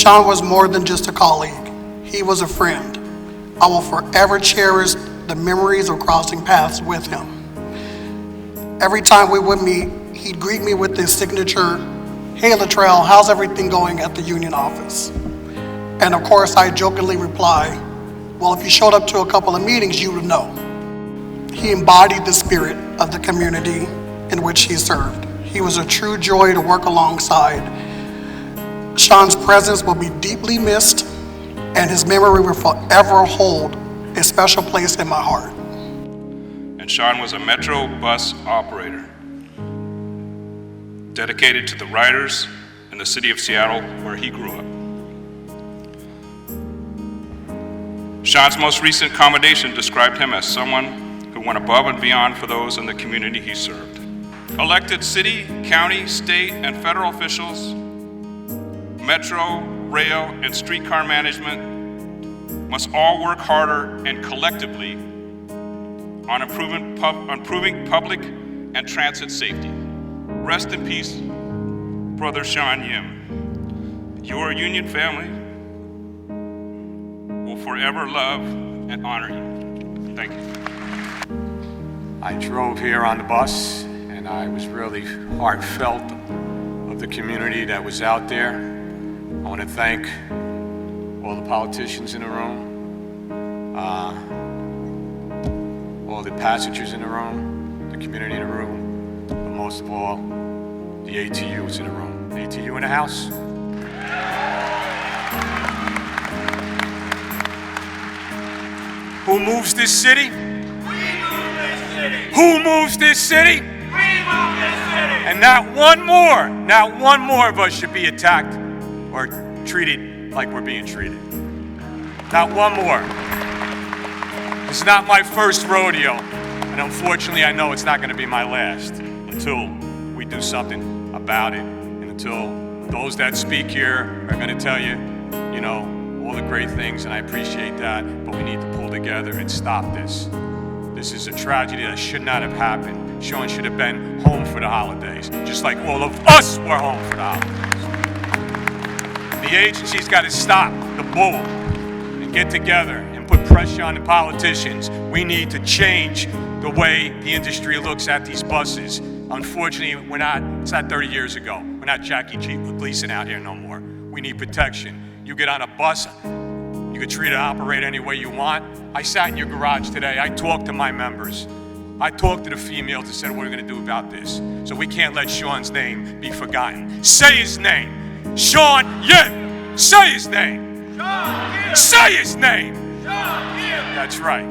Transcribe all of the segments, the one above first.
Shawn was more than just a colleague. He was a friend. I will forever cherish the memories of crossing paths with him. Every time we would meet, he'd greet me with his signature, "Hey Latrell, how's everything going at the union office?" And of course, I jokingly reply, "Well, if you showed up to a couple of meetings, you would know." He embodied the spirit of the community in which he served. He was a true joy to work alongside. Shawn's presence will be deeply missed, and his memory will forever hold a special place in my heart. And Shawn was a Metro bus operator, dedicated to the riders in the city of Seattle where he grew up. Shawn's most recent commendation described him as someone who went above and beyond for those in the community he served. Elected city, county, state, and federal officials, metro, rail, and streetcar management must all work harder and collectively on improving public and transit safety. Rest in peace, Brother Shawn Yim. Your union family will forever love and honor you. Thank you. I drove here on the bus, and I was really heartfelt of the community that was out there. I want to thank all the politicians in the room, all the passengers in the room, the community in the room, but most of all, the ATUs in the room. ATU in the house? Who moves this city? We move this city. Who moves this city? We move this city. And not one more of us should be attacked or treated like we're being treated. Not one more. It's not my first rodeo, and unfortunately I know it's not going to be my last until we do something about it, and until those that speak here are going to tell you, all the great things, and I appreciate that, but we need to pull together and stop this. This is a tragedy that should not have happened. Shawn should have been home for the holidays, just like all of us were home for the holidays. The agency's got to stop the bull and get together and put pressure on the politicians. We need to change the way the industry looks at these buses. Unfortunately, it's not 30 years ago. We're not Jackie Gleason out here no more. We need protection. You get on a bus, you can treat an operator any way you want. I sat in your garage today. I talked to my members. I talked to the females and said, what are we going to do about this? So we can't let Shawn's name be forgotten. Say his name. Shawn Yim. Say his name. Shawn Yim. Say his name. Shawn Yim. That's right.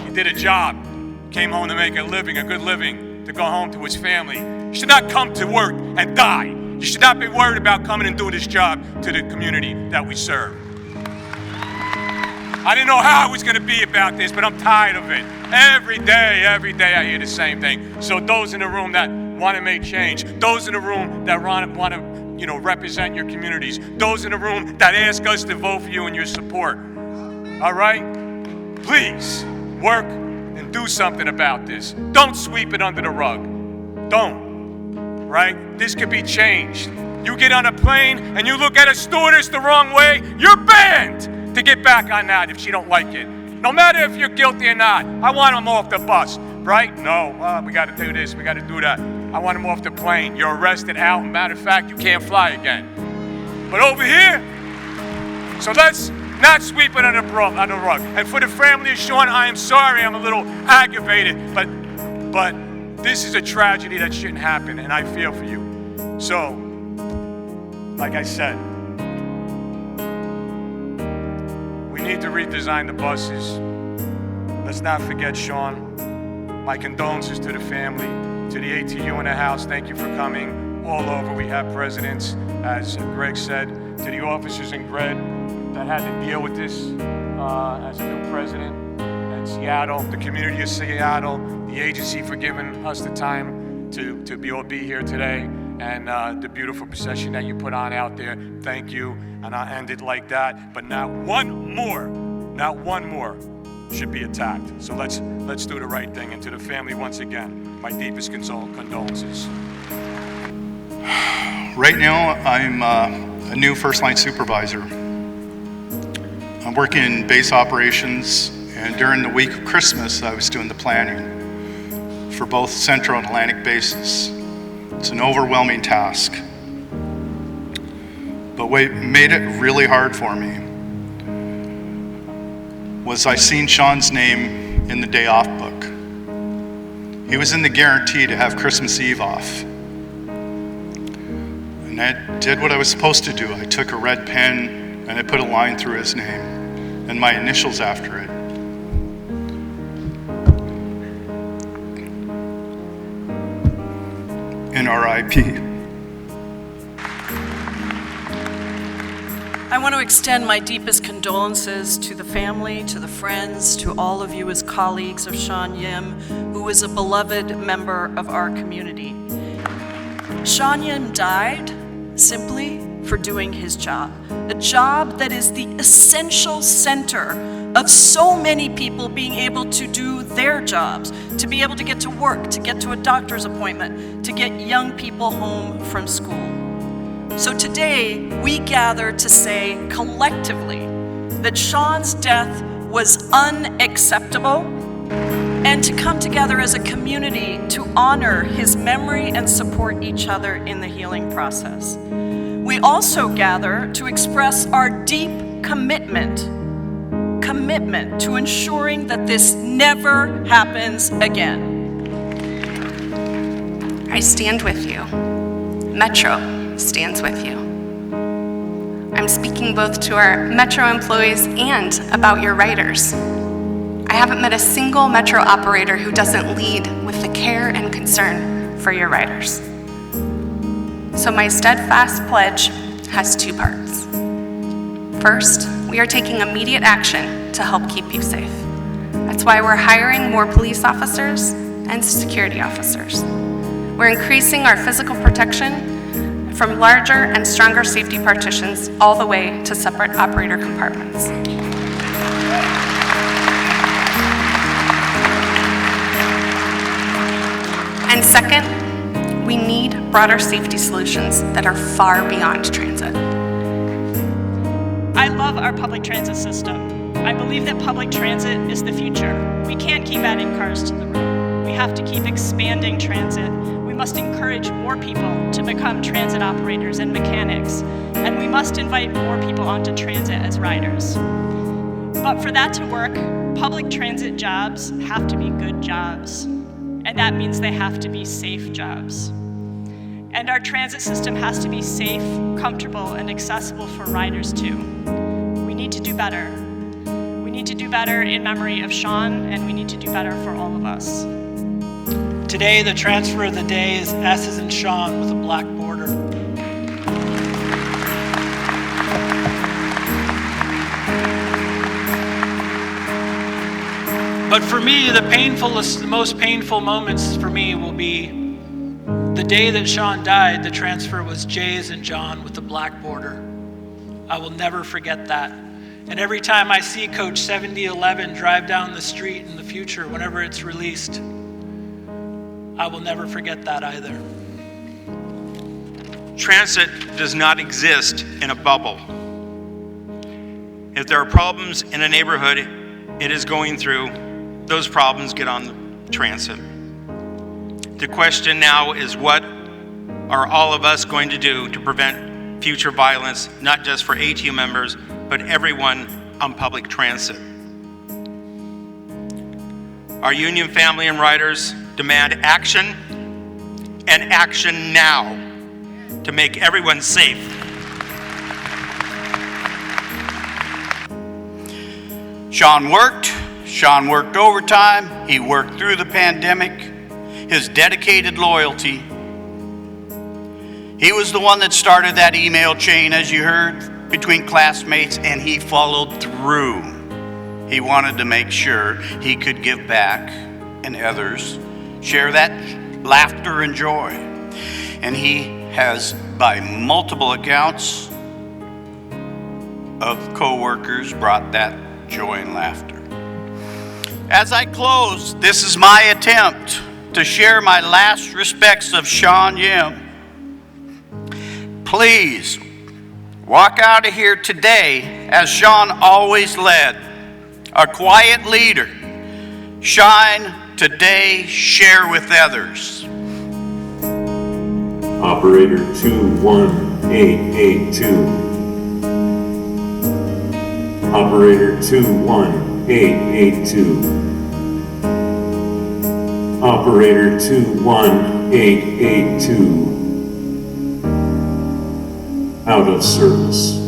He did a job. Came home to make a living, a good living, to go home to his family. He should not come to work and die. You should not be worried about coming and doing this job to the community that we serve. I didn't know how I was going to be about this, but I'm tired of it. Every day I hear the same thing. So those in the room that want to make change, those in the room that want to represent your communities, those in the room that ask us to vote for you and your support, all right? Please work and do something about this. Don't sweep it under the rug. Don't. Right? This could be changed. You get on a plane and you look at a stewardess the wrong way, you're banned to get back on that if she don't like it. No matter if you're guilty or not. I want them off the bus, right? No, we got to do this, we got to do that. I want them off the plane. You're arrested out. Matter of fact, you can't fly again. But over here, so let's not sweep it under the rug. And for the family of Shawn, I am sorry, I'm a little aggravated, but this is a tragedy that shouldn't happen, and I feel for you. So, like I said, we need to redesign the buses. Let's not forget Shawn. My condolences to the family, to the ATU in the house. Thank you for coming. All over we have presidents, as Greg said, to the officers in Greg that had to deal with this as a new president. Seattle, the community of Seattle, the agency for giving us the time to be here today, and the beautiful procession that you put on out there. Thank you, and I'll end it like that. But not one more should be attacked. So let's do the right thing. And to the family, once again, my deepest condolences. Right now, I'm a new first line supervisor. I'm working in base operations, and during the week of Christmas, I was doing the planning for both Central and Atlantic bases. It's an overwhelming task. But what made it really hard for me was I seen Shawn's name in the day off book. He was in the guarantee to have Christmas Eve off. And I did what I was supposed to do. I took a red pen and I put a line through his name and my initials after it. In RIP. I want to extend my deepest condolences to the family, to the friends, to all of you as colleagues of Shawn Yim, who was a beloved member of our community. Shawn Yim died simply for doing his job, a job that is the essential center of so many people being able to do their jobs, to be able to get to work, to get to a doctor's appointment, to get young people home from school. So today, we gather to say collectively that Shawn's death was unacceptable and to come together as a community to honor his memory and support each other in the healing process. We also gather to express our deep commitment to ensuring that this never happens again. I stand with you. Metro stands with you. I'm speaking both to our Metro employees and about your riders. I haven't met a single Metro operator who doesn't lead with the care and concern for your riders. So my steadfast pledge has two parts. First, we are taking immediate action to help keep you safe. That's why we're hiring more police officers and security officers. We're increasing our physical protection from larger and stronger safety partitions all the way to separate operator compartments. And second, we need broader safety solutions that are far beyond transit. I love our public transit system. I believe that public transit is the future. We can't keep adding cars to the road. We have to keep expanding transit. We must encourage more people to become transit operators and mechanics, and we must invite more people onto transit as riders. But for that to work, public transit jobs have to be good jobs, and that means they have to be safe jobs. And our transit system has to be safe, comfortable, and accessible for riders too. We need to do better. We need to do better in memory of Shawn, and we need to do better for all of us. Today, the transfer of the day is S as in Shawn with a black border. But for me, the most painful moments for me will be the day that Shawn died. The transfer was J as in John with the black border. I will never forget that. And every time I see Coach 7011 drive down the street in the future, whenever it's released, I will never forget that either. Transit does not exist in a bubble. If there are problems in a neighborhood it is going through, those problems get on the transit. The question now is, what are all of us going to do to prevent future violence, not just for ATU members, but everyone on public transit? Our union family and riders demand action, and action now, to make everyone safe. Shawn worked overtime, he worked through the pandemic, his dedicated loyalty. He was the one that started that email chain, as you heard, between classmates, and he followed through. He wanted to make sure he could give back and others share that laughter and joy. And he has, by multiple accounts of co-workers, brought that joy and laughter. As I close, this is my attempt to share my last respects of Shawn Yim. Please walk out of here today as Shawn always led, a quiet leader. Shine today, share with others. Operator 21882. Operator 21882. Operator 21882. Out of service.